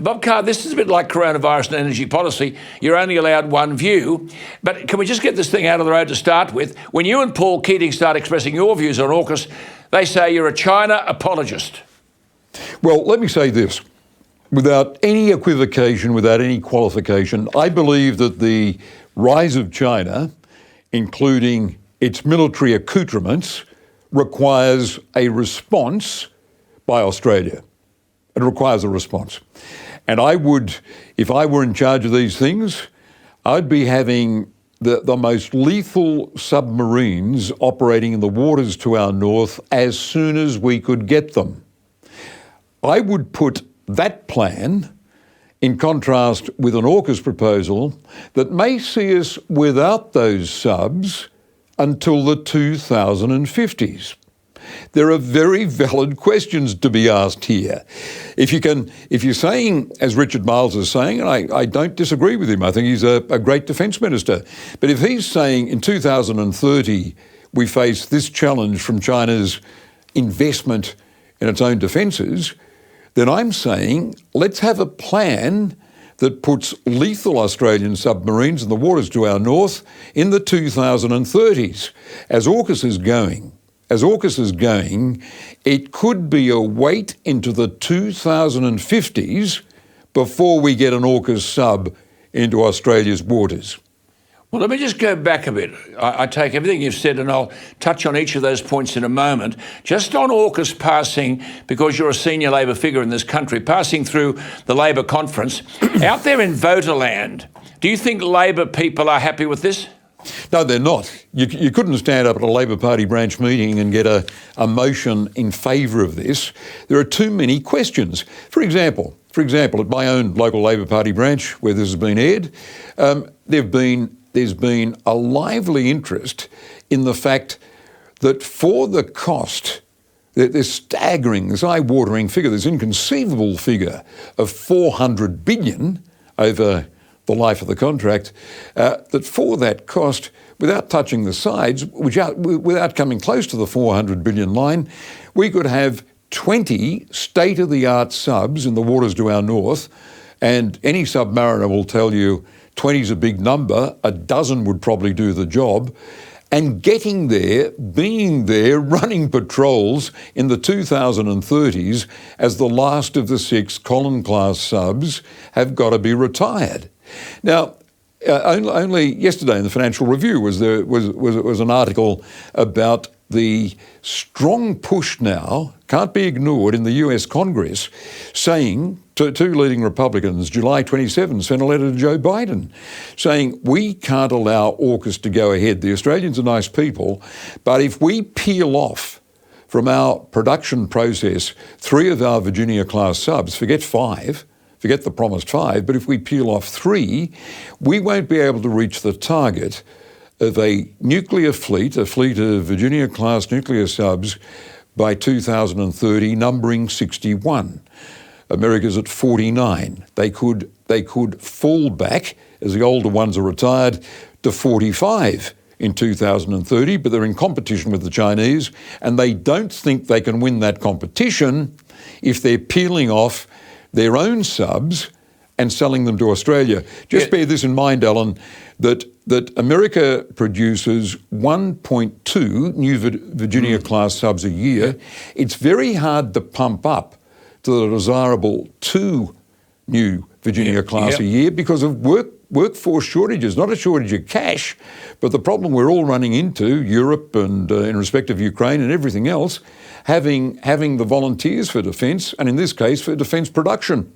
Bob Carr, this is a bit like coronavirus and energy policy. You're only allowed one view. But can we just get this thing out of the road to start with? When you and Paul Keating start expressing your views on AUKUS, they say you're a China apologist. Well, let me say this. Without any equivocation, without any qualification, I believe that the rise of China, including its military accoutrements, requires a response by Australia. It requires a response. And I would, if I were in charge of these things, I'd be having the most lethal submarines operating in the waters to our north as soon as we could get them. I would put that plan in contrast with an AUKUS proposal that may see us without those subs until the 2050s. There are very valid questions to be asked here. If you're saying, as Richard Marles is saying, and I don't disagree with him, I think he's a great defence minister, but if he's saying in 2030 we face this challenge from China's investment in its own defences, then I'm saying let's have a plan that puts lethal Australian submarines in the waters to our north in the 2030s. As AUKUS is going, it could be a wait into the 2050s before we get an AUKUS sub into Australia's waters. Well, let me just go back a bit. I take everything you've said and I'll touch on each of those points in a moment. Just on AUKUS passing, because you're a senior Labor figure in this country, passing through the Labor conference, out there in voterland, do you think Labor people are happy with this? No, they're not. You couldn't stand up at a Labor Party branch meeting and get a motion in favour of this. There are too many questions. For example, at my own local Labor Party branch where this has been aired, there's been a lively interest in the fact that for the cost, this staggering, this eye-watering figure, this inconceivable figure of $400 billion over the life of the contract, that for that cost, without touching the sides, without coming close to the $400 billion line, we could have 20 state-of-the-art subs in the waters to our north, and any submariner will tell you 20 is a big number, a dozen would probably do the job, and getting there, being there, running patrols in the 2030s as the last of the 6 Collins-class subs have got to be retired. Now, only yesterday in the Financial Review was an article about the strong push now, can't be ignored, in the US Congress, saying, two leading Republicans, July 27, sent a letter to Joe Biden, saying we can't allow AUKUS to go ahead. The Australians are nice people, but if we peel off from our production process 3 of our Virginia-class subs, forget the promised 5, but if we peel off 3, we won't be able to reach the target of a nuclear fleet, a fleet of Virginia-class nuclear subs by 2030, numbering 61. America's at 49. They could fall back, as the older ones are retired, to 45 in 2030, but they're in competition with the Chinese, and they don't think they can win that competition if they're peeling off their own subs and selling them to Australia. Just bear this in mind, Alan, that America produces 1.2 new Virginia-class subs a year. It's very hard to pump up to the desirable 2 new Virginia-class a year because of workforce shortages, not a shortage of cash, but the problem we're all running into, Europe and in respect of Ukraine and everything else, having the volunteers for defence, and in this case for defence production.